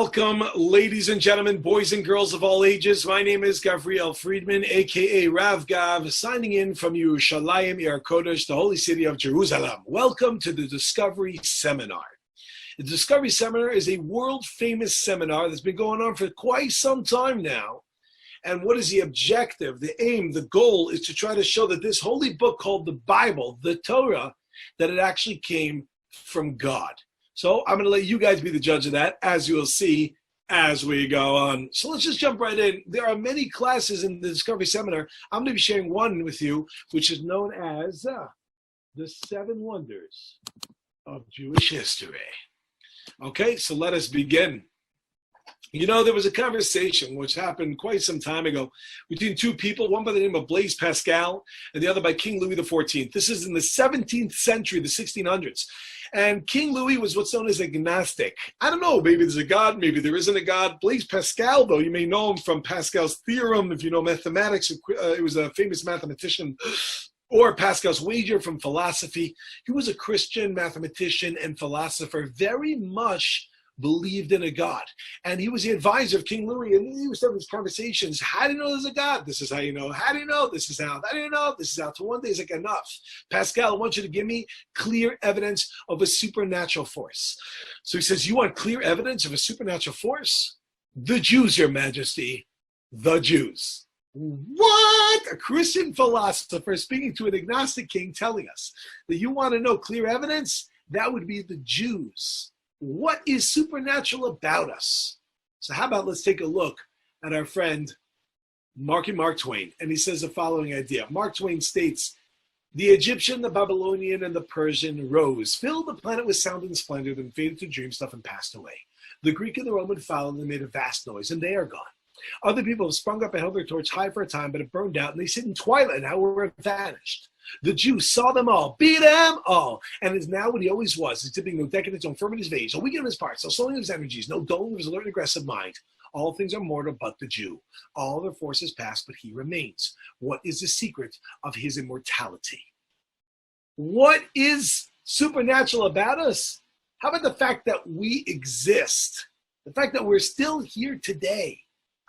Welcome, ladies and gentlemen, boys and girls of all ages. My name is Gavriel Friedman, aka Rav Gav, signing in from Yerushalayim, Ir Kodesh, the holy city of Jerusalem. Welcome to the Discovery Seminar. The Discovery Seminar is a world-famous seminar that's been going on for quite some time now. And what is the objective, the aim, the goal is to try to show that this holy book called the Bible, the Torah, that it actually came from God. So I'm going to let you guys be the judge of that, as you will see as we go on. So let's just jump right in. There are many classes in the Discovery Seminar. I'm going to be sharing one with you, which is known as the 7 Wonders of Jewish History. Okay, so let us begin. You know, there was a conversation which happened quite some time ago between two people, one by the name of Blaise Pascal and the other by King Louis XIV. This is in the 17th century, the 1600s. And King Louis was what's known as agnostic. I don't know, maybe there's a God, maybe there isn't a God. Blaise Pascal, though, you may know him from Pascal's theorem. If you know mathematics, it was a famous mathematician. Or Pascal's wager from philosophy. He was a Christian mathematician and philosopher, very much believed in a God. And he was the advisor of King Louis, and he was having these conversations. How do you know there's a God? This is how you know. How do you know? This is how. How do you know? This is how. So one day he's like, enough. Pascal, I want you to give me clear evidence of a supernatural force. So he says, you want clear evidence of a supernatural force? The Jews, Your Majesty. The Jews. What? A Christian philosopher speaking to an agnostic king telling us that you want to know clear evidence? That would be the Jews. What is supernatural about us? So how about let's take a look at our friend Mark Twain. And he says the following idea. Mark Twain states, the Egyptian, the Babylonian, and the Persian rose, filled the planet with sound and splendor, then faded to dream stuff and passed away. The Greek and the Roman followed and made a vast noise, and they are gone. Other people have sprung up and held their torch high for a time, but it burned out, and they sit in twilight now where it vanished. The Jews saw them all, beat them all, and is now what he always was, exhibiting no decadence, no infirmities of age, no weakening of his parts, no slowing of his energies, no dulling of his alert and aggressive mind. All things are mortal but the Jew. All their forces pass, but he remains. What is the secret of his immortality? What is supernatural about us? How about the fact that we exist? The fact that we're still here today?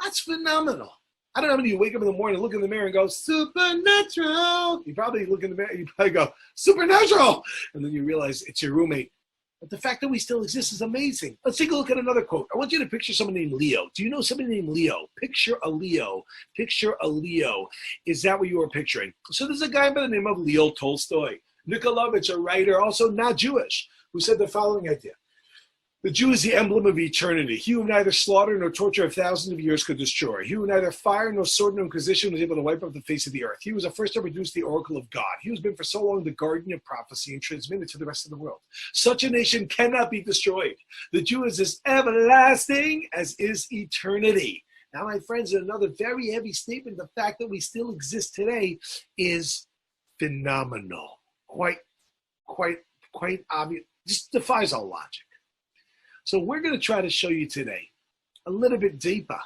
That's phenomenal. I don't know how many of you wake up in the morning, look in the mirror and go, supernatural. You probably look in the mirror, you probably go, supernatural. And then you realize it's your roommate. But the fact that we still exist is amazing. Let's take a look at another quote. I want you to picture someone named Leo. Do you know somebody named Leo? Picture a Leo. Picture a Leo. Is that what you are picturing? So there's a guy by the name of Leo Tolstoy. Nikolaevich, a writer, also not Jewish, who said the following idea. The Jew is the emblem of eternity. He who neither slaughter nor torture of thousands of years could destroy. He who neither fire nor sword nor inquisition was able to wipe up the face of the earth. He was the first to produce the oracle of God. He who's been for so long the guardian of prophecy and transmitted to the rest of the world. Such a nation cannot be destroyed. The Jew is as everlasting as is eternity. Now, my friends, another very heavy statement. The fact that we still exist today is phenomenal. Quite obvious. Just defies all logic. So we're going to try to show you today a little bit deeper,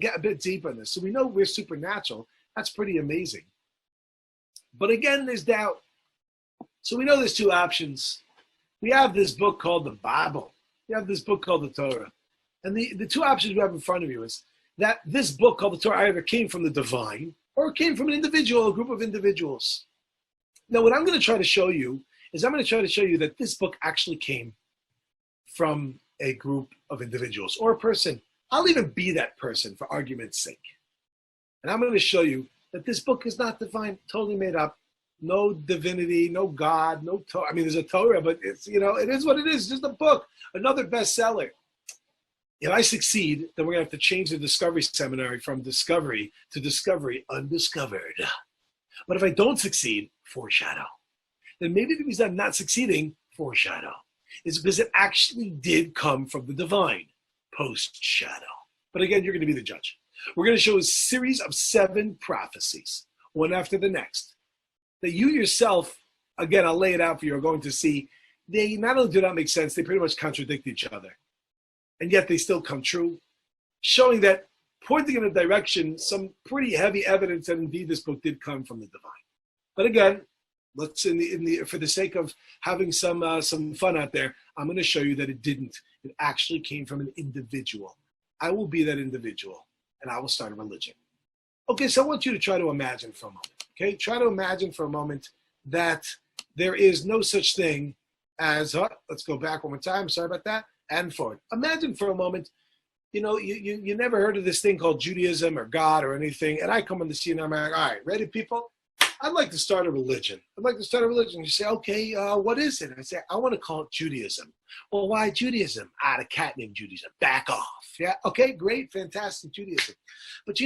get a bit deeper in this. So we know we're supernatural. That's pretty amazing. But again, there's doubt. So we know there's two options. We have this book called the Bible. We have this book called the Torah. And the two options we have in front of you is that this book called the Torah either came from the divine or it came from an individual, a group of individuals. Now, what I'm going to try to show you is I'm going to try to show you that this book actually came from a group of individuals or a person. I'll even be that person for argument's sake. And I'm going to show you that this book is not divine, totally made up. No divinity, no God, no Torah. I mean, there's a Torah, but it's, you know, it is what it is, just a book, another bestseller. If I succeed, then we're going to have to change the Discovery Seminary from Discovery to Discovery Undiscovered. But if I don't succeed, foreshadow. Then maybe the reason I'm not succeeding, foreshadow, is because it actually did come from the divine, post-shadow. But again, you're going to be the judge. We're going to show a series of 7 prophecies, one after the next, that you yourself, again, I'll lay it out for you, are going to see, they not only do not make sense, they pretty much contradict each other. And yet they still come true, showing that, pointing in a direction, some pretty heavy evidence that indeed this book did come from the divine. But again, Let's for the sake of having some fun out there, I'm going to show you that it didn't. It actually came from an individual. I will be that individual, and I will start a religion. Okay, so I want you to try to imagine for a moment. Okay, try to imagine for a moment that there is no such thing as. Let's go back one more time. Sorry about that. And forward. Imagine for a moment. You never heard of this thing called Judaism or God or anything, and I come on the scene and I'm like, all right, ready, people? I'd like to start a religion. I'd like to start a religion. You say, okay, what is it? I say, I want to call it Judaism. Well, why Judaism? The cat named Judaism. Back off. Yeah, okay, great, fantastic, Judaism. But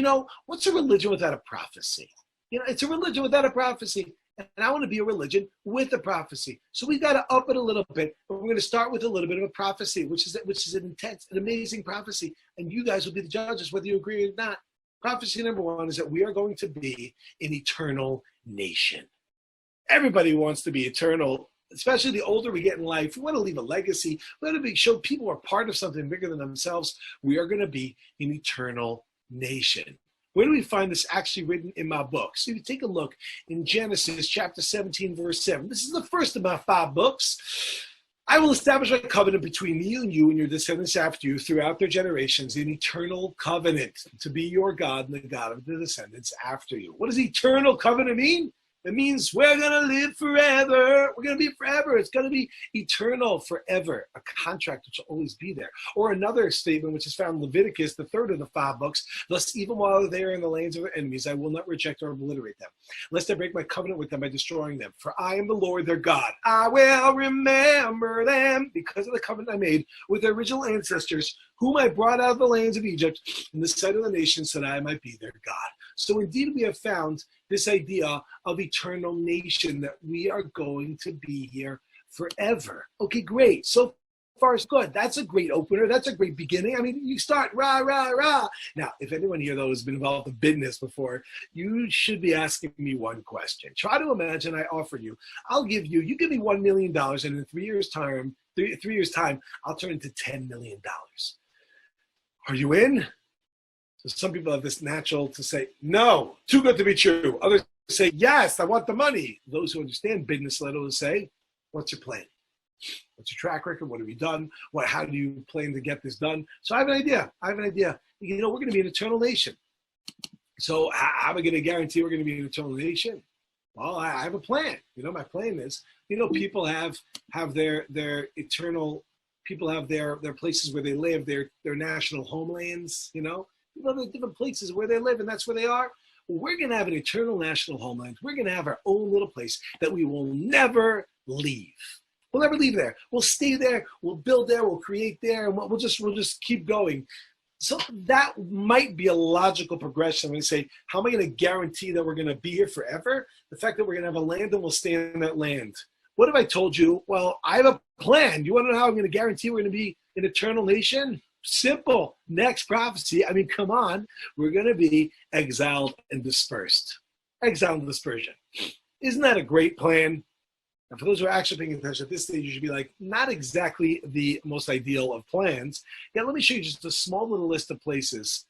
what's a religion without a prophecy? It's a religion without a prophecy. And I want to be a religion with a prophecy. So we got to up it a little bit. But we're going to start with a little bit of a prophecy, which is an intense, an amazing prophecy. And you guys will be the judges, whether you agree or not. Prophecy number one is that we are going to be an eternal nation. Everybody wants to be eternal, especially the older we get in life. We want to leave a legacy. We want to show people are part of something bigger than themselves. We are going to be an eternal nation. Where do we find this actually written in my book? So you take a look in Genesis chapter 17, verse 7. This is the first of my 5 books. I will establish a covenant between me and you and your descendants after you throughout their generations, an eternal covenant to be your God and the God of the descendants after you. What does eternal covenant mean? It means we're going to live forever. We're going to be forever. It's going to be eternal forever, a contract which will always be there. Or another statement which is found in Leviticus, the third of the 5 books, thus even while they are in the lands of their enemies, I will not reject or obliterate them, lest I break my covenant with them by destroying them. For I am the Lord their God. I will remember them because of the covenant I made with their original ancestors, whom I brought out of the lands of Egypt in the sight of the nations, so that I might be their God. So indeed we have found this idea of eternal nation, that we are going to be here forever. Okay, great. So far, so good. That's a great opener. That's a great beginning. I mean, you start rah, rah, rah. Now, if anyone here, though, has been involved in business before, you should be asking me one question. Try to imagine I offer you, you give me $1 million, and in 3 years' time, 3 years' time, I'll turn into $10 million. Are you in? So some people have this natural to say, no, too good to be true. Others say, yes, I want the money. Those who understand business let us say, what's your plan? What's your track record? What have you done? How do you plan to get this done? So I have an idea. We're going to be an eternal nation. So how am I going to guarantee we're going to be an eternal nation? Well, I have a plan. My plan is, people have their eternal, people have their places where they live, their national homelands, the different places where they live, and that's where they are. We're going to have an eternal national homeland. We're going to have our own little place that we will never leave. We'll never leave there. We'll stay there. We'll build there. We'll create there, and we'll just keep going. So that might be a logical progression. When you say, how am I going to guarantee that we're going to be here forever? The fact that we're going to have a land and we'll stay in that land. What if I told you, well, I have a plan. You want to know how I'm going to guarantee we're going to be an eternal nation? Simple. Next prophecy. I mean, come on. We're going to be exiled and dispersed. Exile and dispersion. Isn't that a great plan? And for those who are actually paying attention at this stage, you should be like, not exactly the most ideal of plans. Yeah, let me show you just a small little list of places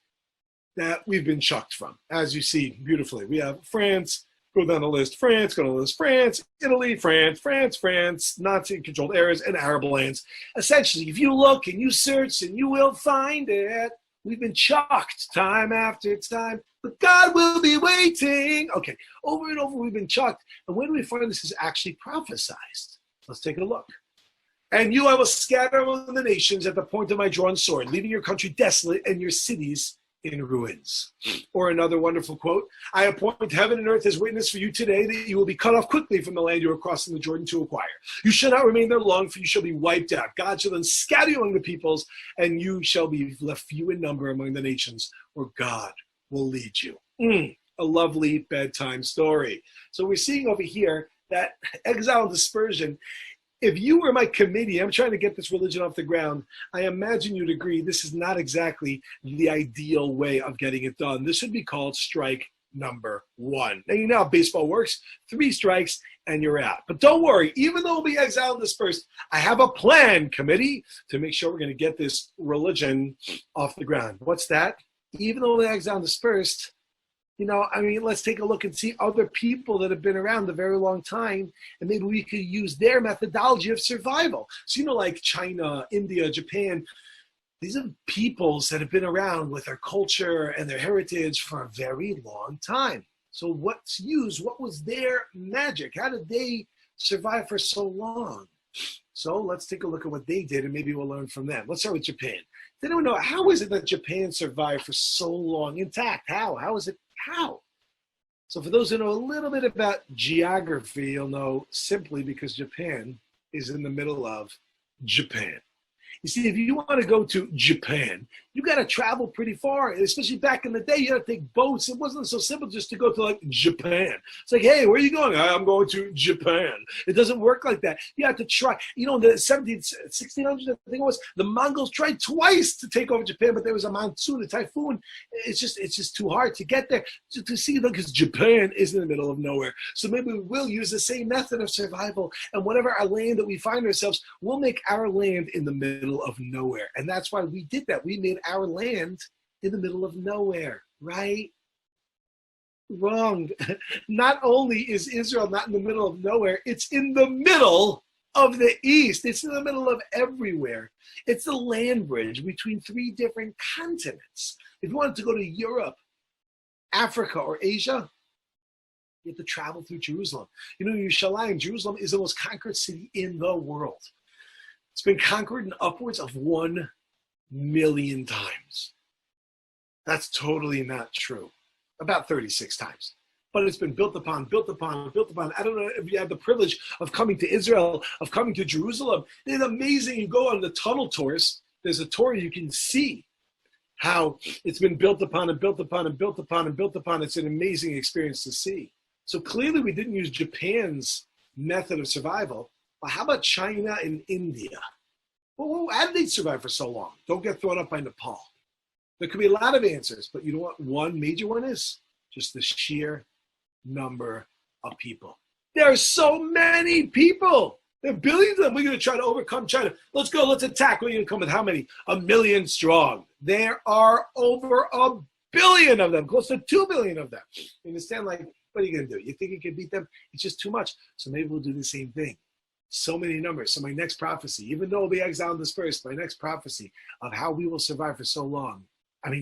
that we've been chucked from. As you see beautifully, we have France. Go down the list. France, go down the list. France, Italy, France, Nazi-controlled areas, and Arab lands. Essentially, if you look and you search, and you will find it. We've been chucked time after time, but God will be waiting. Okay, over and over we've been chucked. And where do we find this is actually prophesied? Let's take a look. And you I will scatter among the nations at the point of my drawn sword, leaving your country desolate and your cities in ruins. Or another wonderful quote, I appoint heaven and earth as witness for you today that you will be cut off quickly from the land you are crossing the Jordan to acquire. You shall not remain there long, for you shall be wiped out. God shall then scatter you among the peoples, and you shall be left few in number among the nations, where God will lead you. A lovely bedtime story. So we're seeing over here that exile dispersion. If you were my committee, I'm trying to get this religion off the ground, I imagine you'd agree this is not exactly the ideal way of getting it done. This would be called strike number 1. Now, you know how baseball works. 3 strikes and you're out. But don't worry, even though we'll be exiled and dispersed, I have a plan, committee, to make sure we're going to get this religion off the ground. What's that? Even though we're exiled and dispersed, I mean, let's take a look and see other people that have been around a very long time, and maybe we could use their methodology of survival. So, like China, India, Japan, these are peoples that have been around with their culture and their heritage for a very long time. So what's used? What was their magic? How did they survive for so long? So let's take a look at what they did, and maybe we'll learn from them. Let's start with Japan. They don't know, how is it that Japan survived for so long intact? How is it? How? So for those who know a little bit about geography, you'll know simply because Japan is in the middle of Japan. You see, if you want to go to Japan, you got to travel pretty far. Especially back in the day, you had to take boats. It wasn't so simple just to go to like Japan. It's like, hey, where are you going? I'm going to Japan. It doesn't work like that. You have to try. In the 1600s, I think it was, the Mongols tried twice to take over Japan, but there was a monsoon, a typhoon. It's just too hard to get there. To see, because Japan is in the middle of nowhere. So maybe we will use the same method of survival. And whatever our land that we find ourselves, we'll make our land in the middle of nowhere. And that's why we did that. We made our land in the middle of nowhere, right? Wrong. Not only is Israel not in the middle of nowhere, it's in the middle of the East. It's in the middle of everywhere. It's the land bridge between 3 different continents. If you wanted to go to Europe, Africa, or Asia, you have to travel through Jerusalem. Yerushalayim, Jerusalem, is the most conquered city in the world. It's been conquered in upwards of 1 million times. That's totally not true. About 36 times. But it's been built upon, built upon, built upon. I don't know if you have the privilege of coming to Israel, of coming to Jerusalem. It's amazing. You go on the tunnel tours. There's a tour you can see how it's been built upon and built upon and built upon and built upon. It's an amazing experience to see. So clearly we didn't use Japan's method of survival. But how about China and India? Well, how did they survive for so long? Don't get thrown up by Nepal. There could be a lot of answers, but you know what one major one is? Just the sheer number of people. There are so many people. There are billions of them. We're going to try to overcome China. Let's go. Let's attack. We're going to come with how many? 1 million strong. There are over 1 billion of them, close to 2 billion of them. You understand? Like, what are you going to do? You think you can beat them? It's just too much. So maybe we'll do the same thing. So many numbers. So my next prophecy, even though we'll be exiled and dispersed, my next prophecy of how we will survive for so long,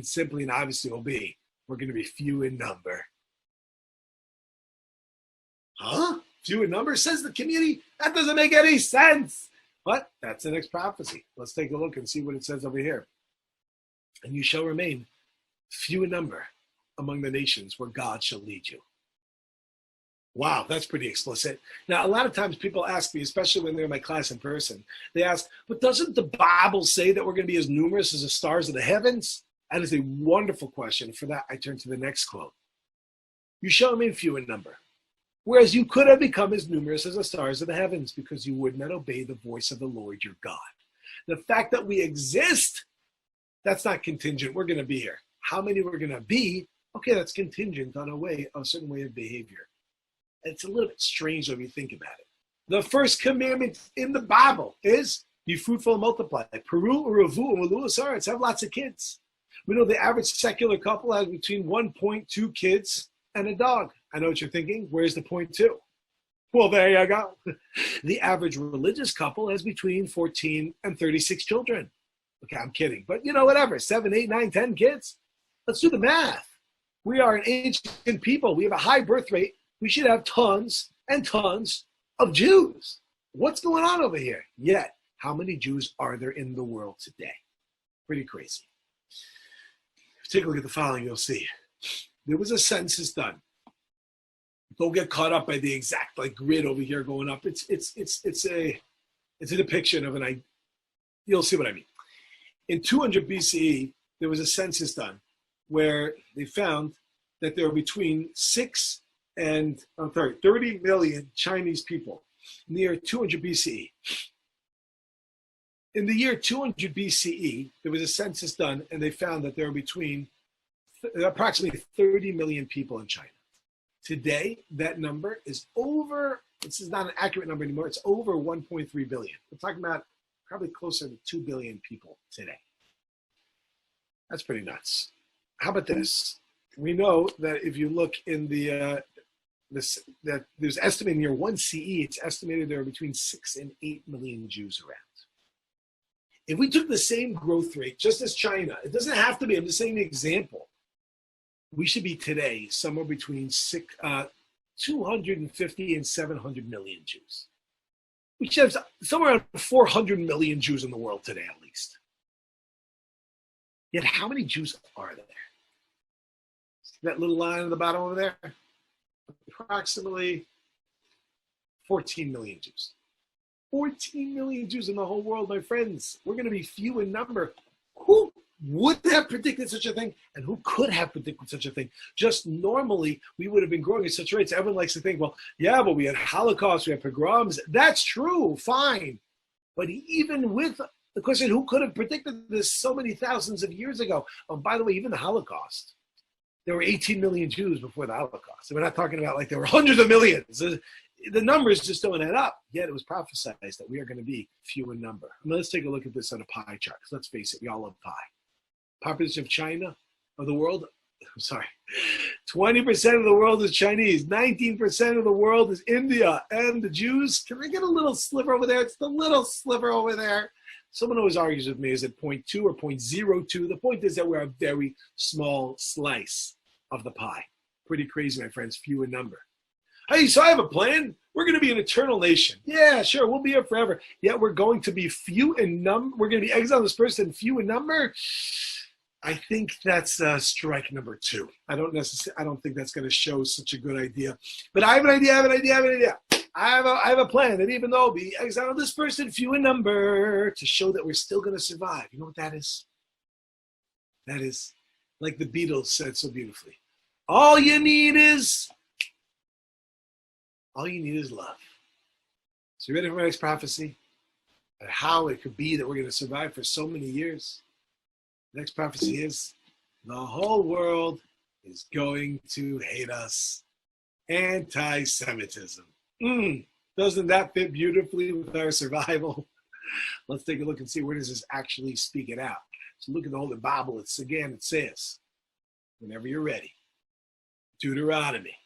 simply and obviously will be, we're going to be few in number. Huh? Few in number, says the community? That doesn't make any sense. But that's the next prophecy. Let's take a look and see what it says over here. And you shall remain few in number among the nations where God shall lead you. Wow, that's pretty explicit. Now, a lot of times people ask me, especially when they're in my class in person, they ask, but doesn't the Bible say that we're going to be as numerous as the stars of the heavens? That is a wonderful question. For that, I turn to the next quote. You shall remain few in number, whereas you could have become as numerous as the stars of the heavens because you would not obey the voice of the Lord your God. The fact that we exist, that's not contingent. We're going to be here. How many we're going to be, okay, that's contingent on a certain way of behavior. It's a little bit strange when we think about it. The first commandment in the Bible is be fruitful and multiply. Peru, Uravu, and Maluasaretz have lots of kids. We know the average secular couple has between 1.2 kids and a dog. I know what you're thinking. Where's the 0.2? Well, there you go. The average religious couple has between 14 and 36 children. Okay, I'm kidding. But, whatever, 7, 8, 9, 10 kids. Let's do the math. We are an ancient people. We have a high birth rate. We should have tons and tons of Jews. What's going on over here? Yet, how many Jews are there in the world today? Pretty crazy. If you take a look at the following, you'll see. There was a census done. Don't get caught up by the exact grid over here going up. It's a depiction of you'll see what I mean. In 200 BCE, there was a census done where they found that there were between 30 million Chinese people in the year 200 BCE. In the year 200 BCE, there was a census done, and they found that there were between approximately 30 million people in China. Today, that number is over, this is not an accurate number anymore, it's over 1.3 billion. We're talking about probably closer to 2 billion people today. That's pretty nuts. How about this? we know that if you look in that there's estimated near 1 CE, it's estimated there are between 6 and 8 million Jews around. If we took the same growth rate, just as China, it doesn't have to be, I'm just saying an example, we should be today somewhere between 250 and 700 million Jews. We should have somewhere around 400 million Jews in the world today, at least. Yet how many Jews are there? See that little line on the bottom over there? Approximately 14 million Jews. 14 million Jews in the whole world, my friends. We're going to be few in number. Who would have predicted such a thing? And who could have predicted such a thing? Just normally, we would have been growing at such rates. Everyone likes to think, well, yeah, but we had Holocaust, we had pogroms. That's true, fine. But even with the question, who could have predicted this so many thousands of years ago? Oh, by the way, even the Holocaust. There were 18 million Jews before the Holocaust. So we're not talking about like there were hundreds of millions. The numbers just don't add up. Yet it was prophesied that we are going to be few in number. I mean, let's take a look at this on a pie chart. Because let's face it, we all love pie. Population of China, of the world, I'm sorry, 20% of the world is Chinese, 19% of the world is India, and the Jews, can I get a little sliver over there? It's the little sliver over there. Someone always argues with me, is it 0.2 or 0.02? The point is that we're a very small slice of the pie. Pretty crazy, my friends, few in number. Hey, so I have a plan. We're going to be an eternal nation. Yeah, sure, we'll be here forever. Yet we're going to be few in number. We're going to be exiled dispersed and few in number. I think that's strike number 2. I don't think that's going to show such a good idea. But I have an idea. I have a plan that even though we exile dispersed and few in number, to show that we're still going to survive. You know what that is? That is, like the Beatles said so beautifully, all you need is love. So you ready for my next prophecy? And how it could be that we're going to survive for so many years? Next prophecy is, the whole world is going to hate us. Anti-Semitism. Doesn't that fit beautifully with our survival? Let's take a look and see where does this actually speak it out. So look at the Holy Bible. It says, whenever you're ready, Deuteronomy.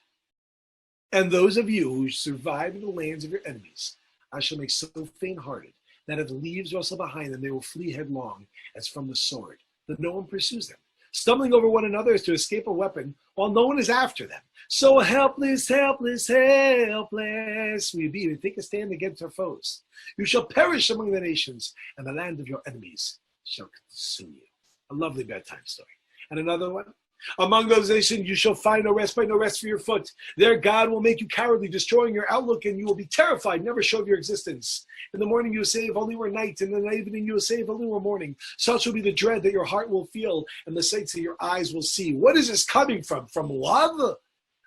And those of you who survive in the lands of your enemies, I shall make so faint-hearted that if the leaves rustle behind them, they will flee headlong as from the sword, that no one pursues them, stumbling over one another as to escape a weapon, while no one is after them. So helpless, helpless, helpless we be to take a stand against our foes. You shall perish among the nations, and the land of your enemies shall consume you. A lovely bedtime story. And another one. Among those nations you shall find no rest for your foot. There God will make you cowardly, destroying your outlook, and you will be terrified, never show of your existence. In the morning you will say, if only were night, and in the evening you will say, if only were morning. Such will be the dread that your heart will feel, and the sights that your eyes will see. What is this coming from? From love?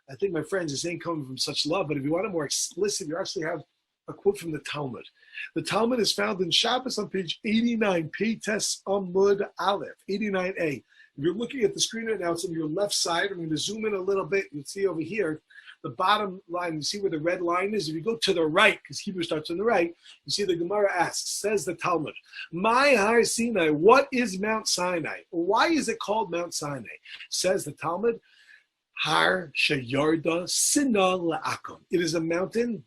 I think, my friends, this ain't coming from such love, but if you want it more explicit, you actually have a quote from the Talmud. The Talmud is found in Shabbos on page 89, Peites Amud Aleph, 89a. If you're looking at the screen right now, it's on your left side. I'm going to zoom in a little bit. You'll see over here, the bottom line, you see where the red line is? If you go to the right, because Hebrew starts on the right, you see the Gemara asks, says the Talmud, My Har Sinai, what is Mount Sinai? Why is it called Mount Sinai? Says the Talmud, Har Sheyarda Sina La'akum. It is a mountain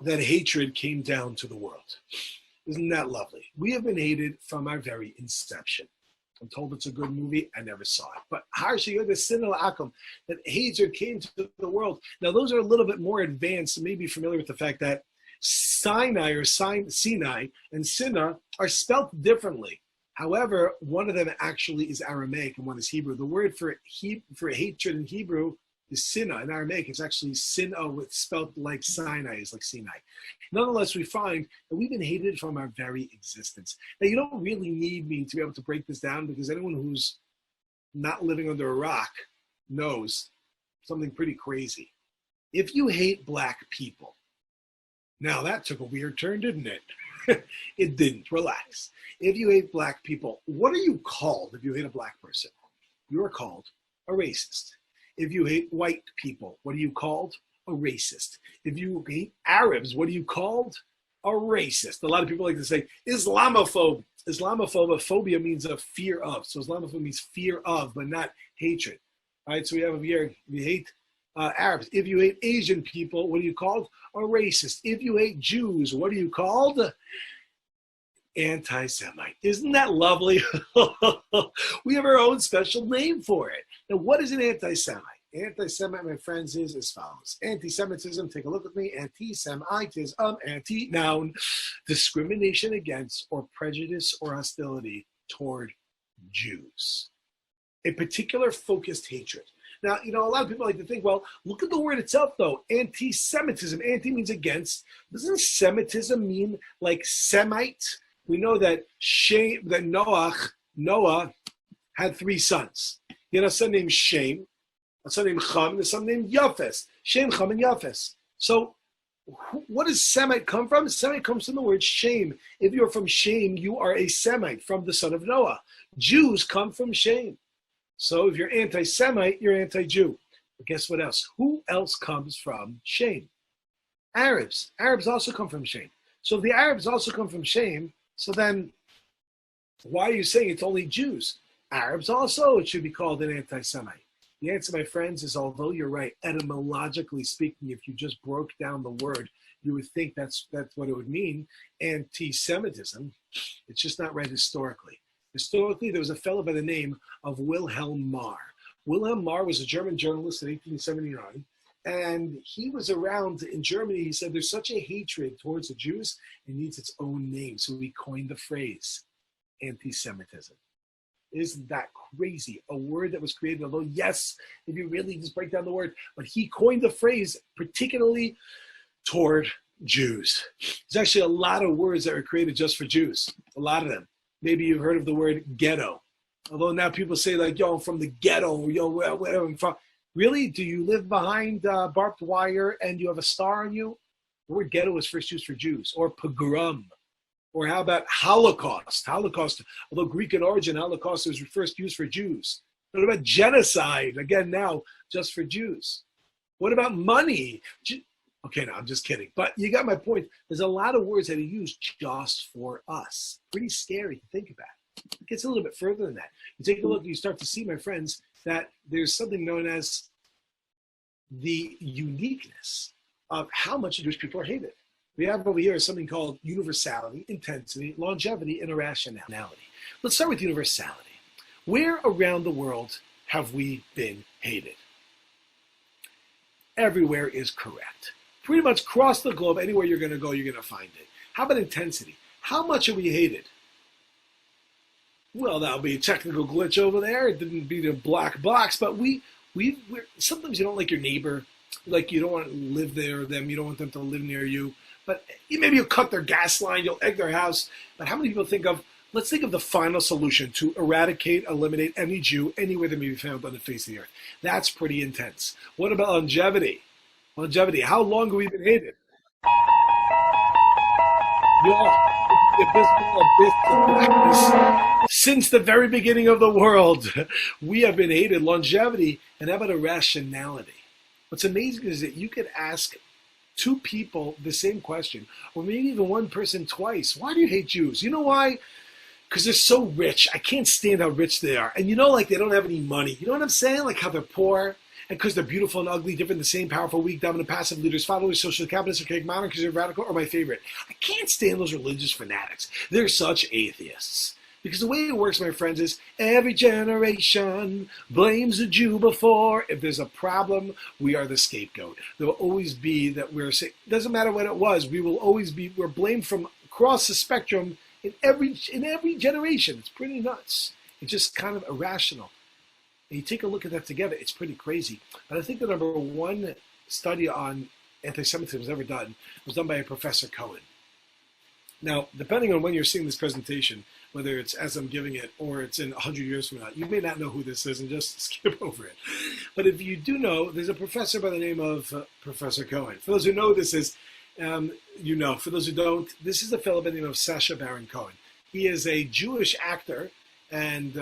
that hatred came down to the world. Isn't that lovely? We have been hated from our very inception. I'm told it's a good movie. I never saw it. But Har Sheyarda Sina La'akum, that hatred came to the world. Now, those are a little bit more advanced. You may be familiar with the fact that Sinai or Sinai and Sinna are spelt differently. However, one of them actually is Aramaic and one is Hebrew. The word for hatred in Hebrew is Sinna. In Aramaic, it's actually Sinna with spelled like Sinai, is like Sinai. Nonetheless, we find that we've been hated from our very existence. Now, you don't really need me to be able to break this down, because anyone who's not living under a rock knows something pretty crazy. If you hate black people, now that took a weird turn, didn't it? It didn't. Relax. If you hate black people, what are you called if you hate a black person? You are called a racist. If you hate white people, what are you called? A racist. If you hate Arabs, what are you called? A racist. A lot of people like to say Islamophobe. Islamophobia means a fear of. So Islamophobia means fear of, but not hatred. All right, so we have over here, we hate Arabs. If you hate Asian people, what are you called? A racist. If you hate Jews, what are you called? Anti-Semite. Isn't that lovely? We have our own special name for it. Now, what is an anti-Semite? Anti-Semite, my friends, is as follows. Anti-Semitism, take a look with me. Anti-Semitism, anti-noun, discrimination against or prejudice or hostility toward Jews. A particular focused hatred. Now, a lot of people like to think, well, look at the word itself, though. Anti-Semitism. Anti means against. Doesn't Semitism mean like Semite? We know that Noah had 3 sons. He had a son named Shem, a son named Cham, and a son named Yafes. Shem, Cham, and Yafes. So what does Semite come from? Semite comes from the word Shem. If you're from Shem, you are a Semite, from the son of Noah. Jews come from Shem. So if you're anti-Semite, you're anti-Jew. But guess what else? Who else comes from Shem? Arabs. Arabs also come from Shem. So if the Arabs also come from Shem, so then why are you saying it's only Jews? Arabs also, it should be called an anti-Semite. The answer, my friends, is although you're right, etymologically speaking, if you just broke down the word, you would think that's what it would mean, anti-Semitism. It's just not right historically. Historically, there was a fellow by the name of Wilhelm Marr. Wilhelm Marr was a German journalist in 1879, and he was around in Germany. He said there's such a hatred towards the Jews, it needs its own name. So he coined the phrase anti-Semitism. Isn't that crazy? A word that was created, although yes, if you really just break down the word, but he coined the phrase particularly toward Jews. There's actually a lot of words that were created just for Jews, a lot of them. Maybe you've heard of the word ghetto. Although now people say like, yo, I'm from the ghetto, yo, whatever I'm from. Really? Do you live behind barbed wire and you have a star on you? The word ghetto was first used for Jews. Or pogrom. Or how about Holocaust? Holocaust, although Greek in origin, Holocaust was first used for Jews. What about genocide? Again, now, just for Jews. What about money? Okay, no, I'm just kidding. But you got my point. There's a lot of words that are used just for us. Pretty scary to think about. It gets a little bit further than that. You take a look, you start to see, my friends, that there's something known as the uniqueness of how much Jewish people are hated. We have over here something called universality, intensity, longevity, and irrationality. Let's start with universality. Where around the world have we been hated? Everywhere is correct. Pretty much across the globe, anywhere you're going to go, you're going to find it. How about intensity? How much are we hated? Well, that'll be a technical glitch over there. It didn't be the black box, but we're sometimes you don't like your neighbor, like you don't want to live there or them, you don't want them to live near you. But maybe you'll cut their gas line, you'll egg their house. But how many people let's think of the final solution to eradicate, eliminate any Jew anywhere that may be found on the face of the earth. That's pretty intense. What about longevity? Longevity, how long have we been hated? Since the very beginning of the world, we have been hated. Longevity, and how about irrationality? What's amazing is that you could ask 2 people the same question, or maybe even one person twice. Why do you hate Jews? You know why? Because they're so rich. I can't stand how rich they are. And like they don't have any money. You know what I'm saying? Like how they're poor. And because they're beautiful and ugly, different, the same, powerful, weak, dominant, passive, leaders, followers, social capitalists, archaic, modern, conservative, radical, or my favorite. I can't stand those religious fanatics. They're such atheists. Because the way it works, my friends, is every generation blames a Jew before. If there's a problem, we are the scapegoat. There will always be that doesn't matter what it was, we're blamed from across the spectrum in every generation. It's pretty nuts. It's just kind of irrational. And you take a look at that together, it's pretty crazy. But I think the number one study on anti-Semitism was ever done was done by a Professor Cohen. Now, depending on when you're seeing this presentation, whether it's as I'm giving it or it's in 100 years from now, you may not know who this is and just skip over it. But if you do know, there's a professor by the name of Professor Cohen. For those who know who this is, you know. For those who don't, this is a fellow by the name of Sacha Baron Cohen. He is a Jewish actor and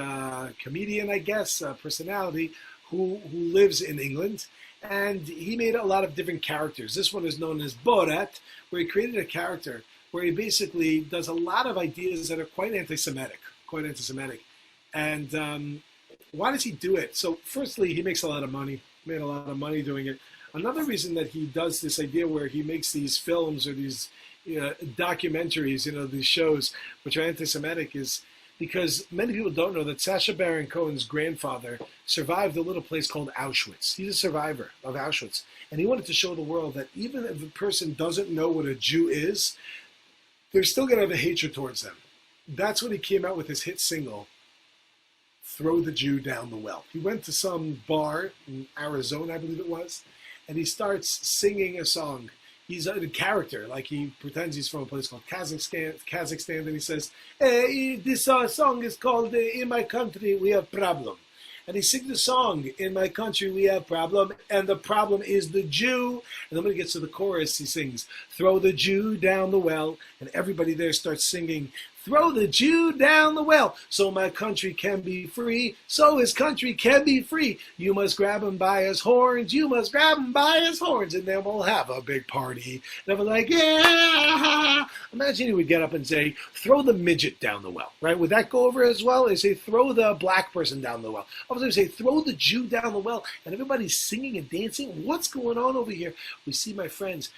comedian, I guess, personality who lives in England. And he made a lot of different characters. This one is known as Borat, where he created a character where he basically does a lot of ideas that are quite anti-Semitic. And Why does he do it? So firstly, he makes a lot of money, made a lot of money doing it. Another reason that he does this idea where he makes these films or these documentaries, these shows, which are anti-Semitic, is because many people don't know that Sacha Baron Cohen's grandfather survived a little place called Auschwitz. He's a survivor of Auschwitz. And he wanted to show the world that even if a person doesn't know what a Jew is, they're still going to have a hatred towards them. That's when he came out with his hit single, Throw the Jew Down the Well. He went to some bar in Arizona, I believe it was, and he starts singing a song. He's a character, like he pretends he's from a place called Kazakhstan, and he says, hey, this song is called In My Country We Have Problem. And he sings the song, In My Country We Have Problem, and the problem is the Jew. And then when he gets to the chorus, he sings, Throw the Jew down the well, and everybody there starts singing, Throw the Jew down the well, so my country can be free, so his country can be free. You must grab him by his horns, you must grab him by his horns, and then we'll have a big party. And I'm like, yeah! Imagine he would get up and say, throw the midget down the well, right? Would that go over as well? They say, throw the black person down the well. I was going to say, throw the Jew down the well, and everybody's singing and dancing. What's going on over here? We see, my friends,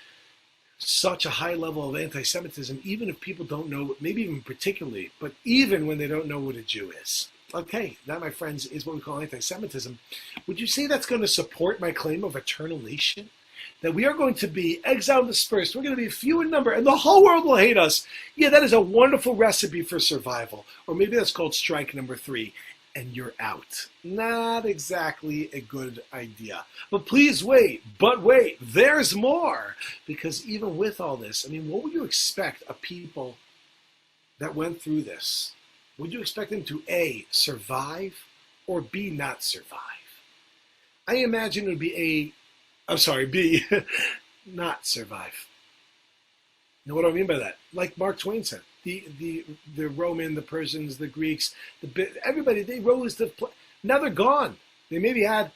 such a high level of anti-Semitism, even if people don't know, maybe even particularly, but even when they don't know what a Jew is. Okay, that, my friends, is what we call anti-Semitism. Would you say that's going to support my claim of eternal nation? That we are going to be exile dispersed, we're going to be few in number, and the whole world will hate us. Yeah, that is a wonderful recipe for survival. Or maybe that's called strike number 3. And you're out. Not exactly a good idea. But please wait, there's more. Because even with all this, I mean, what would you expect of people that went through this? Would you expect them to A, survive, or B, not survive? I imagine it would be B, not survive. Now, what do I mean by that? Like Mark Twain said, the Roman, the Persians, the Greeks, everybody, they rose to now they're gone. They maybe had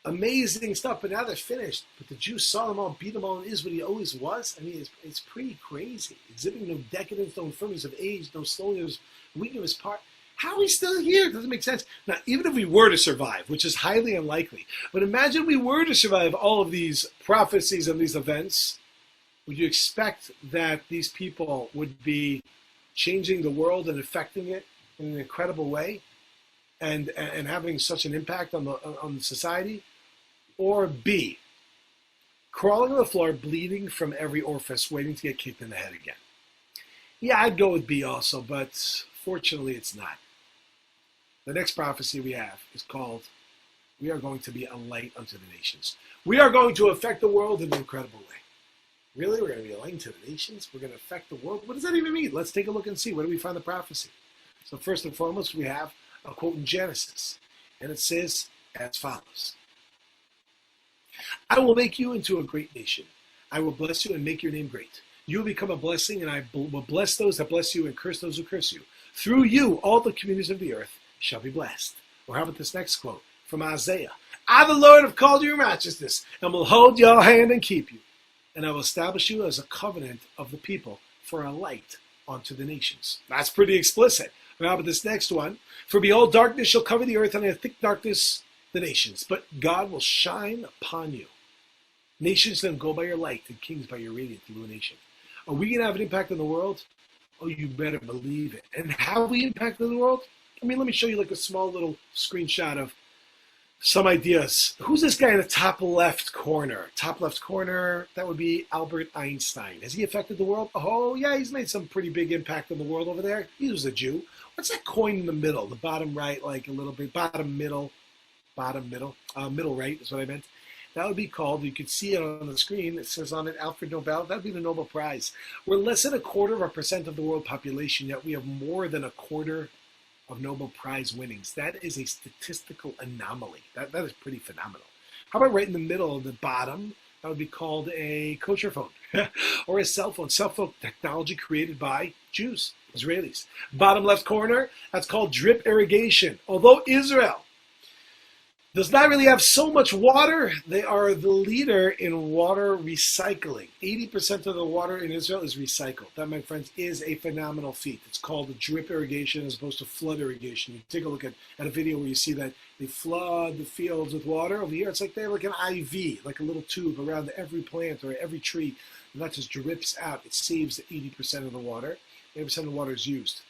amazing stuff, but now they're finished. But the Jews saw them all, beat them all, and is what he always was. I mean, it's pretty crazy. Exhibiting no decadence, no infirmities of age, no slowness, weakness of his part. How are we still here? It doesn't make sense. Now, even if we were to survive, which is highly unlikely, but imagine we were to survive all of these prophecies and these events, would you expect that these people would be changing the world and affecting it in an incredible way and having such an impact on the society? Or B, crawling on the floor, bleeding from every orifice, waiting to get kicked in the head again? Yeah, I'd go with B also, but fortunately it's not. The next prophecy we have is called, we are going to be a light unto the nations. We are going to affect the world in an incredible way. Really? We're going to be a light to the nations? We're going to affect the world? What does that even mean? Let's take a look and see. Where do we find the prophecy? So first and foremost, we have a quote in Genesis. And it says as follows. I will make you into a great nation. I will bless you and make your name great. You will become a blessing, and I will bless those that bless you and curse those who curse you. Through you, all the communities of the earth shall be blessed. Or how about this next quote from Isaiah? I, the Lord, have called you in righteousness, and will hold your hand and keep you. And I will establish you as a covenant of the people for a light unto the nations. That's pretty explicit. How about this next one? For behold, darkness shall cover the earth, and a thick darkness the nations. But God will shine upon you. Nations then go by your light, and kings by your radiant illumination. Are we going to have an impact on the world? Oh, you better believe it. And how we impact on the world? I mean, let me show you like a small little screenshot of some ideas. Who's this guy in the top left corner? Top left corner, that would be Albert Einstein. Has he affected the world? Oh, yeah, he's made some pretty big impact on the world over there. He was a Jew. What's that coin in the middle? The bottom right, like a little bit, middle right is what I meant. That would be called, you could see it on the screen, it says on it, Alfred Nobel. That would be the Nobel Prize. We're less than 1/4% of the world population, yet we have more than 1/4 of Nobel Prize winnings. That is a statistical anomaly. That is pretty phenomenal. How about right in the middle, the bottom? That would be called a kosher phone or a cell phone. Cell phone technology created by Jews, Israelis. Bottom left corner, that's called drip irrigation. Although Israel does not really have so much water, they are the leader in water recycling. 80% of the water in Israel is recycled. That, my friends, is a phenomenal feat. It's called drip irrigation as opposed to flood irrigation. You take a look at a video where you see that They flood the fields with water. Over here, it's like they have like an IV, like a little tube around every plant or every tree, and that just drips out. It saves 80% of the water. 80% of the water is used.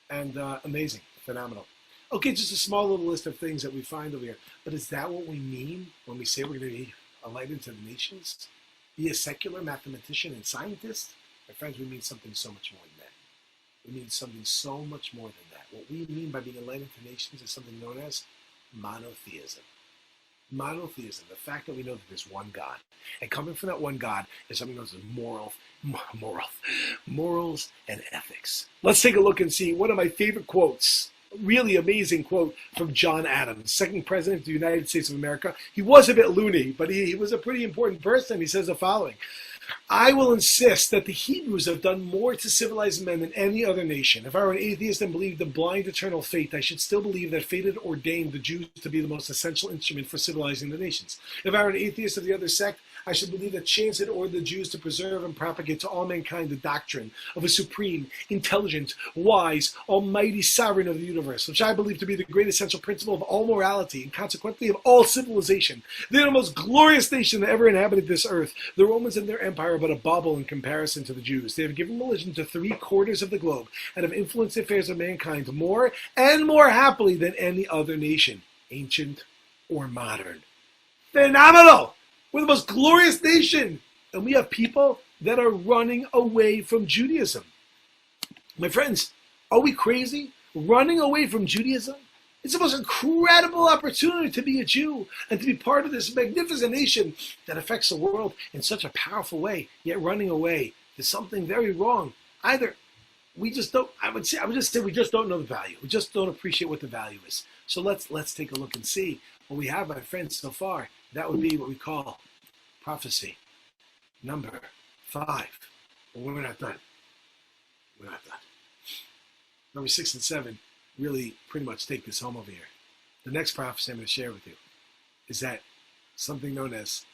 And amazing, phenomenal. Okay, just a small little list of things that we find over here. But is that what we mean when we say we're going to be a light into the nations? Be a secular mathematician and scientist? My friends, we mean something so much more than that. We mean something so much more than that. What we mean by being a light into nations is something known as monotheism. Monotheism, the fact that we know that there's one God. And coming from that one God is something known as morals and ethics. Let's take a look and see one of my favorite quotes. Really amazing quote from John Adams, second president of the United States of America. He was a bit loony, but he was a pretty important person. He says the following: I will insist that the Hebrews have done more to civilize men than any other nation. If I were an atheist and believed in blind eternal fate, I should still believe that fate had ordained the Jews to be the most essential instrument for civilizing the nations. If I were an atheist of the other sect, I should believe that chance had ordered the Jews to preserve and propagate to all mankind the doctrine of a supreme, intelligent, wise, almighty sovereign of the universe, which I believe to be the great essential principle of all morality and consequently of all civilization. They are the most glorious nation that ever inhabited this earth. The Romans and their empire are but a bauble in comparison to the Jews. They have given religion to 3/4 of the globe and have influenced the affairs of mankind more and more happily than any other nation, ancient or modern. Phenomenal! We're the most glorious nation, and we have people that are running away from Judaism. My friends, are we crazy? Running away from Judaism? It's the most incredible opportunity to be a Jew and to be part of this magnificent nation that affects the world in such a powerful way. Yet running away is something very wrong. Either we just don't, I would just say we just don't know the value. We just don't appreciate what the value is. So let's take a look and see what we have, my friends, so far. That would be what we call prophecy number 5. But we're not done. We're not done. Number 6 and 7 really pretty much take this home over here. The next prophecy I'm going to share with you is that something known as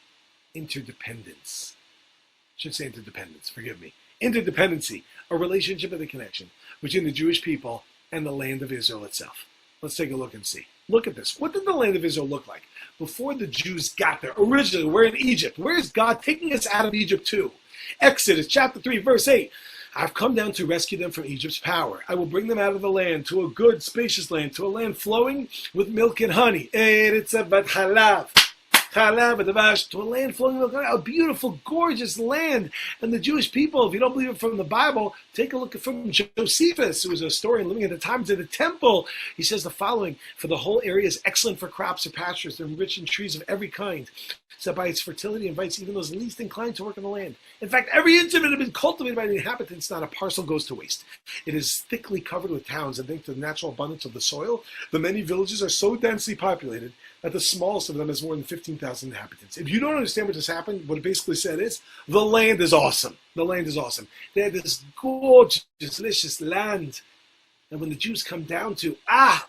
interdependence. I should say interdependence, forgive me. Interdependency, a relationship and a connection between the Jewish people and the land of Israel itself. Let's take a look and see. Look at this. What did the land of Israel look like before the Jews got there? Originally, we're in Egypt. Where is God taking us out of Egypt to? Exodus chapter 3, verse 8. I've come down to rescue them from Egypt's power. I will bring them out of the land to a good, spacious land, to a land flowing with milk and honey. To a land flowing with milk, a beautiful, gorgeous land. And the Jewish people, if you don't believe it from the Bible, take a look from Josephus, who was a historian living at the times of the temple. He says the following: for the whole area is excellent for crops or pastures, and rich in trees of every kind, so that by its fertility invites even those least inclined to work on the land. In fact, every inch of it has been cultivated by the inhabitants, not a parcel goes to waste. It is thickly covered with towns, and thanks to the natural abundance of the soil, the many villages are so densely populated that the smallest of them has more than 15,000 inhabitants. If you don't understand what just happened, what it basically said is, the land is awesome. The land is awesome. They had this gorgeous, delicious land. And when the Jews come down to,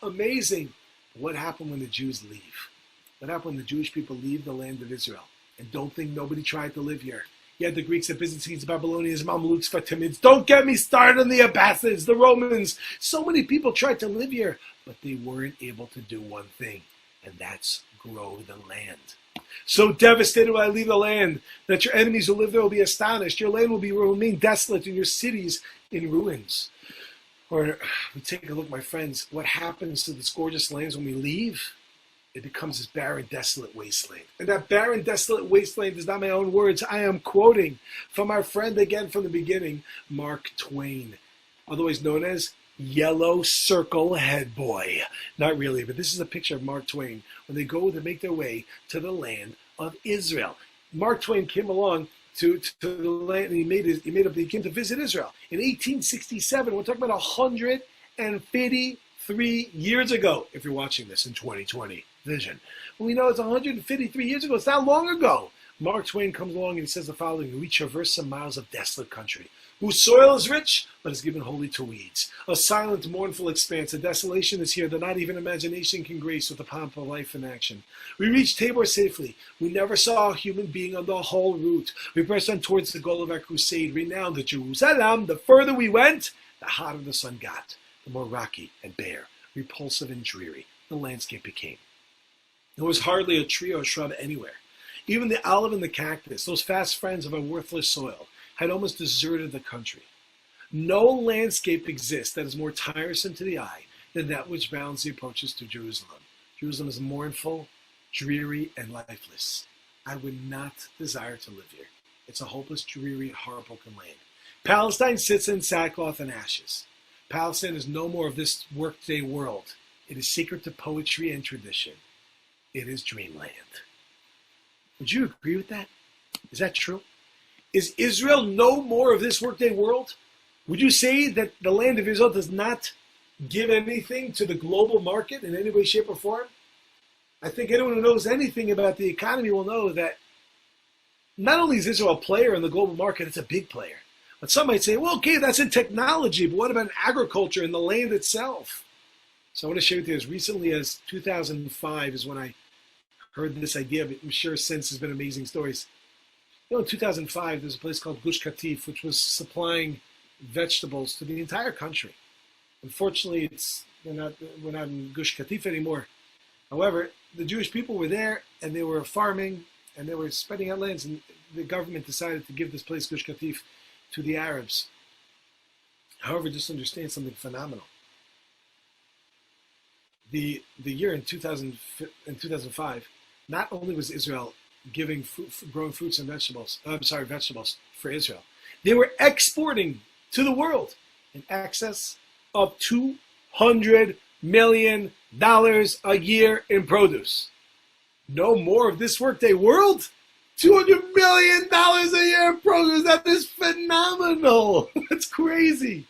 amazing. What happened when the Jews leave? What happened when the Jewish people leave the land of Israel? And don't think nobody tried to live here. You had the Greeks, the Byzantines, the Babylonians, Mamelukes, Fatimids. Don't get me started on the Abbasids, the Romans. So many people tried to live here, but they weren't able to do one thing, and that's grow the land. So devastated will I leave the land that your enemies who live there will be astonished. Your land will remain desolate and your cities in ruins. Or we take a look, my friends, what happens to this gorgeous lands when we leave? It becomes this barren, desolate wasteland. And that barren, desolate wasteland is not my own words. I am quoting from our friend again from the beginning, Mark Twain, otherwise known as Yellow Circle Head Boy. Not really, but this is a picture of Mark Twain when they go to make their way to the land of Israel. Mark Twain came along to the land, and he came to visit Israel in 1867. We're talking about 153 years ago. If you're watching this in 2020 vision, we know it's 153 years ago. It's not long ago. Mark Twain comes along and he says the following: we traverse some miles of desolate country, whose soil is rich, but is given wholly to weeds. A silent, mournful expanse. A desolation is here that not even imagination can grace with the pomp of life and action. We reached Tabor safely. We never saw a human being on the whole route. We pressed on towards the goal of our crusade, renowned at Jerusalem. The further we went, the hotter the sun got. The more rocky and bare, repulsive and dreary the landscape became. There was hardly a tree or shrub anywhere. Even the olive and the cactus, those fast friends of a worthless soil, had almost deserted the country. No landscape exists that is more tiresome to the eye than that which bounds the approaches to Jerusalem. Jerusalem is mournful, dreary, and lifeless. I would not desire to live here. It's a hopeless, dreary, heartbroken land. Palestine sits in sackcloth and ashes. Palestine is no more of this workday world. It is sacred to poetry and tradition. It is dreamland. Would you agree with that? Is that true? Is Israel no more of this workday world? Would you say that the land of Israel does not give anything to the global market in any way, shape, or form? I think anyone who knows anything about the economy will know that not only is Israel a player in the global market, it's a big player. But some might say, well, okay, that's in technology, but what about in agriculture and the land itself? So I want to share with you as recently as 2005 is when I heard this idea, but I'm sure since there's been amazing stories. In 2005, there's a place called Gush Katif, which was supplying vegetables to the entire country. Unfortunately, we're not in Gush Katif anymore. However, the Jewish people were there, and they were farming, and they were spreading out lands, and the government decided to give this place, Gush Katif, to the Arabs. However, just understand something phenomenal. The year in 2005, not only was Israel giving growing fruits and vegetables for Israel, they were exporting to the world in excess of $200 million a year in produce. No more of this workday world? $200 million a year in produce. That is phenomenal. That's crazy.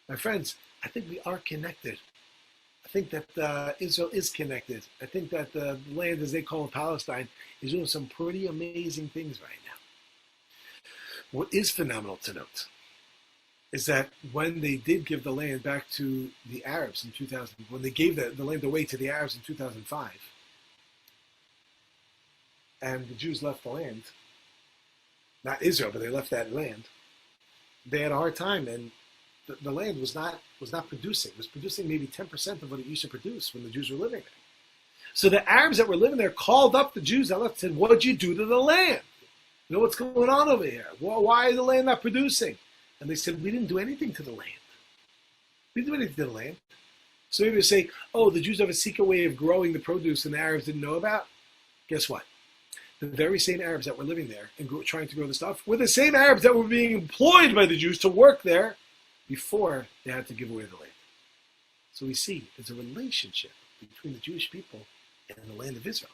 My friends, I think we are connected. I think that Israel is connected. I think that the land, as they call it, Palestine, is doing some pretty amazing things right now. What is phenomenal to note is that when they did give the land back to the Arabs in 2000, when they gave the land away to the Arabs in 2005, and the Jews left the land, not Israel, but they left that land, they had a hard time, and the land was not producing. It was producing maybe 10% of what it used to produce when the Jews were living there. So the Arabs that were living there called up the Jews that left and said, what did you do to the land? You know what's going on over here? Why is the land not producing? And they said, we didn't do anything to the land. We didn't do anything to the land. So maybe they say, oh, the Jews have a secret way of growing the produce and the Arabs didn't know about. Guess what? The very same Arabs that were living there and trying to grow the stuff were the same Arabs that were being employed by the Jews to work there before they had to give away the land. So we see there's a relationship between the Jewish people and the land of Israel.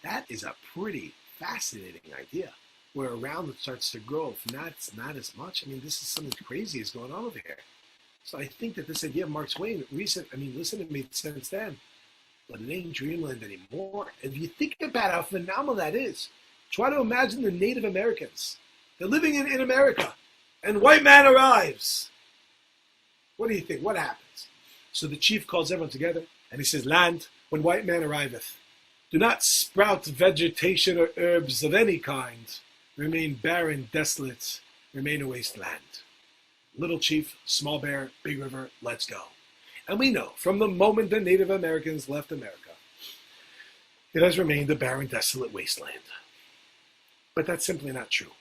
That is a pretty fascinating idea, where around it starts to grow. If not as much. I mean, this is something crazy is going on over here. So I think that this idea of Mark Twain, listen, it made sense then, but it ain't dreamland anymore. If you think about how phenomenal that is, try to imagine the Native Americans. They're living in America, and white man arrives. What do you think? What happens? So the chief calls everyone together, and he says, land, when white man arriveth, do not sprout vegetation or herbs of any kind. Remain barren, desolate, remain a wasteland. Little chief, small bear, big river, let's go. And we know, from the moment the Native Americans left America, it has remained a barren, desolate wasteland. But that's simply not true.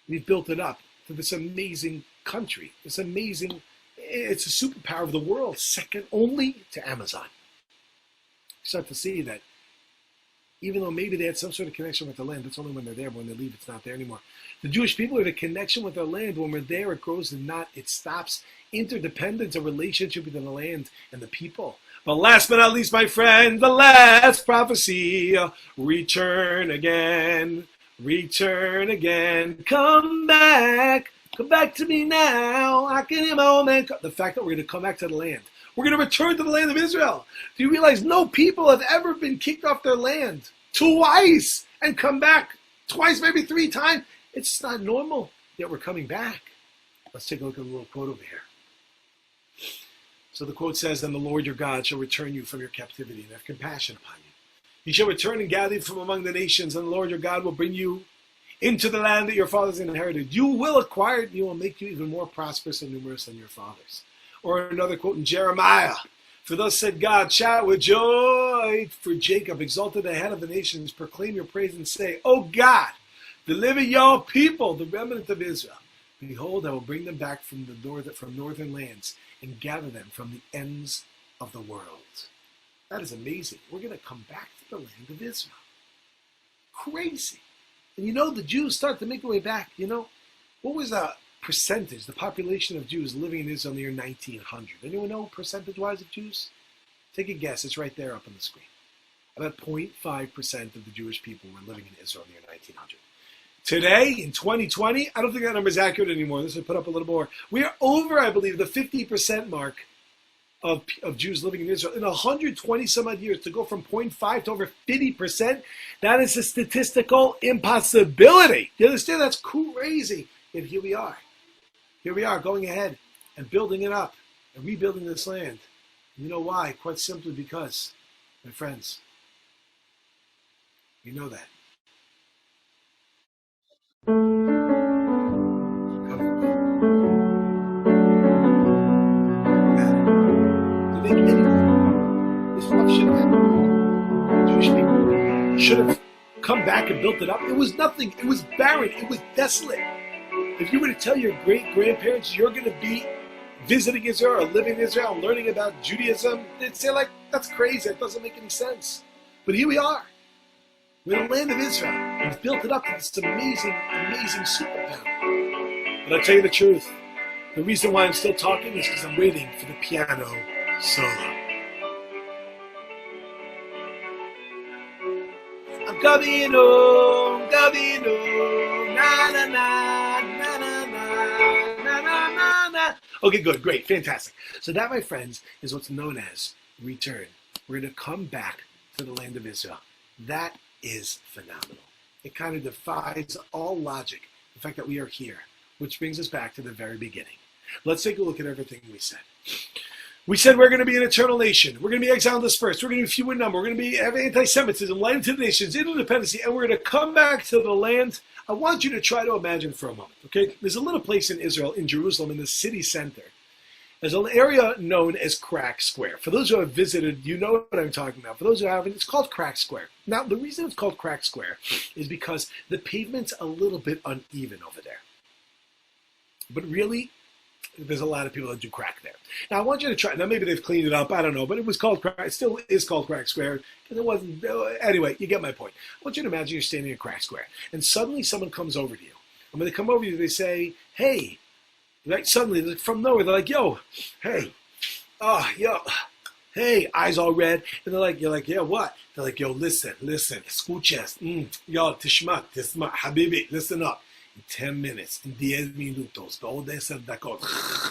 We've built it up to this amazing country, it's a superpower of the world, second only to Amazon. You start to see that even though maybe they had some sort of connection with the land, that's only when they're there, but when they leave, it's not there anymore. The Jewish people have a connection with their land. When we're there, it grows and not, it stops. Interdependence, a relationship between the land and the people. But last but not least, my friend, the last prophecy, return again, come back to me now, I can hear my old man. The fact that we're going to come back to the land. We're going to return to the land of Israel. Do you realize no people have ever been kicked off their land twice and come back twice, maybe 3 times? It's not normal, yet we're coming back. Let's take a look at a little quote over here. So the quote says, then the Lord your God shall return you from your captivity and have compassion upon you. He shall return and gather you from among the nations, and the Lord your God will bring you into the land that your fathers inherited. You will acquire it, and he will make you even more prosperous and numerous than your fathers. Or another quote in Jeremiah, For thus said God, shout with joy for Jacob, exalted the head of the nations, proclaim your praise and say, O God, deliver your people, the remnant of Israel. Behold, I will bring them back from northern lands and gather them from the ends of the world. That is amazing. We're going to come back to the land of Israel. Crazy. And the Jews start to make their way back. What was the percentage, the population of Jews living in Israel in the year 1900? Anyone know percentage-wise of Jews? Take a guess. It's right there up on the screen. About 0.5% of the Jewish people were living in Israel in the year 1900. Today, in 2020, I don't think that number is accurate anymore. This will put up a little more. We are over, I believe, the 50% mark of Jews living in Israel. In 120 some odd years, to go from 0.5 to over 50%, that is a statistical impossibility. You understand? That's crazy. Yet here we are. Here we are going ahead and building it up and rebuilding this land. You know why? Quite simply because, my friends, you know that. To make any disruption happen, Jewish people should have come back and built it up. It was nothing. It was barren. It was desolate. If you were to tell your great-grandparents you're going to be visiting Israel or living in Israel and learning about Judaism, they'd say, that's crazy. That doesn't make any sense. But here we are. We're in the land of Israel. We've built it up to this amazing, amazing superpower. But I'll tell you the truth. The reason why I'm still talking is because I'm waiting for the piano solo. I'm coming home, na na na, na na na, na na na na. Okay, good, great, fantastic. So that, my friends, is what's known as return. We're going to come back to the land of Israel. That is phenomenal. It kind of defies all logic, the fact that we are here, which brings us back to the very beginning. Let's take a look at everything we said. We said we're going to be an eternal nation. We're going to be exiled dispersed. We're going to be few in number. We're going to have anti-Semitism, light into the nations, interdependency, and we're going to come back to the land. I want you to try to imagine for a moment, okay? There's a little place in Israel, in Jerusalem, in the city center. There's an area known as Crack Square. For those who have visited, you know what I'm talking about. For those who haven't, it's called Crack Square. Now, the reason it's called Crack Square is because the pavement's a little bit uneven over there. But really, there's a lot of people that do crack there. Now, I want you to try. Now, maybe they've cleaned it up. I don't know. But it was called Crack. It still is called Crack Square. Because it wasn't. Anyway, you get my point. I want you to imagine you're standing in Crack Square. And suddenly someone comes over to you. And when they come over to you, they say, hey. Suddenly, from nowhere, they're like, yo, hey. Oh, yo. Hey, eyes all red. And you're like, yeah, what? They're like, yo, listen. Escuchas. Yo, tishma, habibi, listen up. In 10 minutes, in 10 minutos,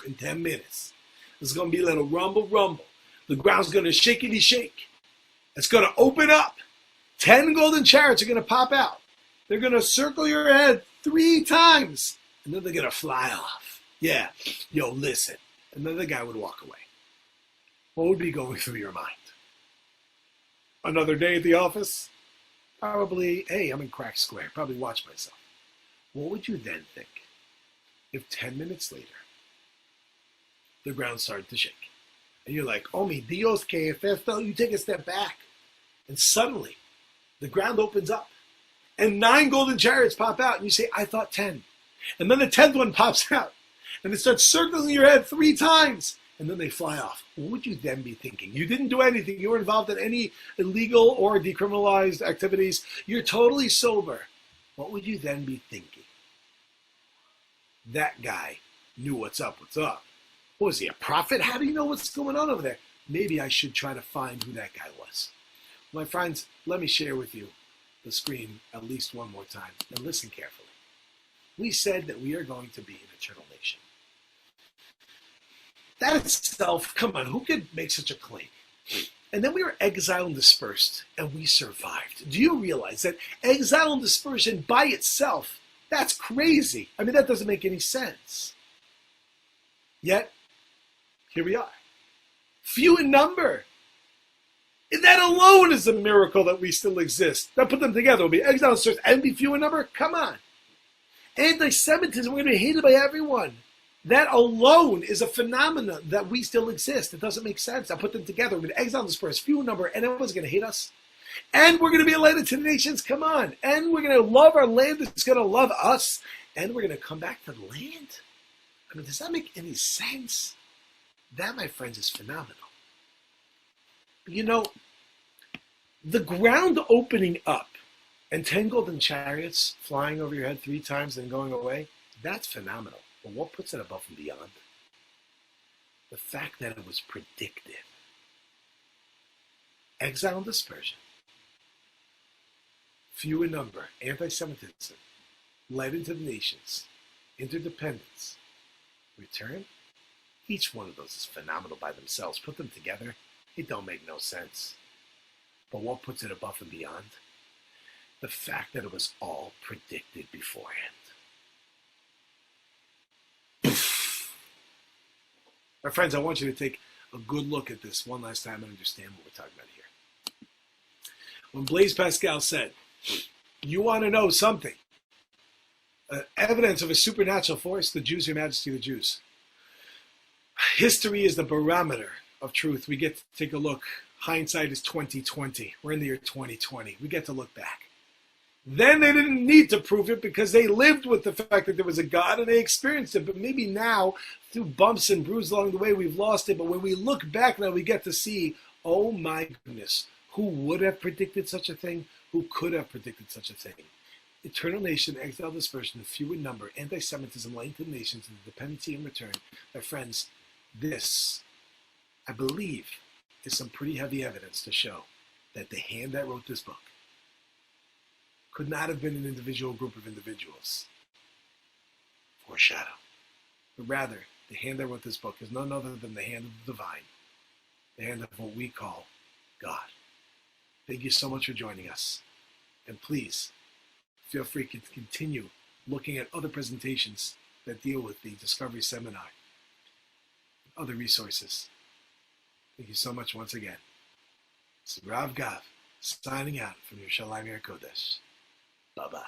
in 10 minutes. There's going to be a little rumble. The ground's going to shakety shake. It's going to open up. 10 golden chariots are going to pop out. They're going to circle your head 3 times. And then they're going to fly off. Yeah, yo, listen. And then the guy would walk away. What would be going through your mind? Another day at the office? Probably, hey, I'm in Crack Square. Probably watch myself. What would you then think if 10 minutes later, the ground started to shake? And you're like, oh, mi Dios, que es esto? You take a step back. And suddenly, the ground opens up. And 9 golden chariots pop out. And you say, I thought 10. And then the 10th one pops out. And it starts circling your head 3 times. And then they fly off. What would you then be thinking? You didn't do anything. You were involved in any illegal or decriminalized activities. You're totally sober. What would you then be thinking? That guy knew what's up. Was he a prophet? How do you know what's going on over there? Maybe I should try to find who that guy was. My friends, let me share with you the screen at least one more time. And listen carefully. We said that we are going to be an eternal nation. That itself, come on, who could make such a claim? And then we were exiled and dispersed, and we survived. Do you realize that exile and dispersion by itself, that's crazy? I mean, that doesn't make any sense. Yet, here we are. Few in number. And that alone is a miracle that we still exist. Now put them together. We'll be exile and dispersed and be few in number? Come on. Anti-Semitism, we're going to be hated by everyone. That alone is a phenomenon that we still exist. It doesn't make sense. I put them together. We're going to exile and disperse, few in number, and everyone's going to hate us. And we're going to be a light to the nations. Come on. And we're going to love our land. It's going to love us. And we're going to come back to the land. I mean, does that make any sense? That, my friends, is phenomenal. You know, the ground opening up and 10 golden chariots flying over your head 3 times and going away, that's phenomenal. But what puts it above and beyond? The fact that it was predicted. Exile and dispersion, few in number, anti-Semitism, led into the nations, interdependence, return. Each one of those is phenomenal by themselves. Put them together, it don't make no sense. But what puts it above and beyond? The fact that it was all predicted beforehand. My friends, I want you to take a good look at this one last time and understand what we're talking about here. When Blaise Pascal said, you want to know something, evidence of a supernatural force, the Jews, Your Majesty, the Jews. History is the barometer of truth. We get to take a look. Hindsight is 2020. We're in the year 2020. We get to look back. Then they didn't need to prove it because they lived with the fact that there was a God and they experienced it. But maybe now, through bumps and bruises along the way, we've lost it. But when we look back now, we get to see, oh my goodness, who would have predicted such a thing? Who could have predicted such a thing? Eternal nation, exile dispersion, few in number, anti-Semitism, light to the nations, and dependency in return. My friends, this, I believe, is some pretty heavy evidence to show that the hand that wrote this book could not have been an individual group of individuals. Foreshadow. But rather, the hand that wrote this book is none other than the hand of the divine, the hand of what we call God. Thank you so much for joining us. And please, feel free to continue looking at other presentations that deal with the Discovery Seminar, other resources. Thank you so much once again. This is Rav Gav, signing out from Yerushalayim Yer Kodesh. Bye-bye.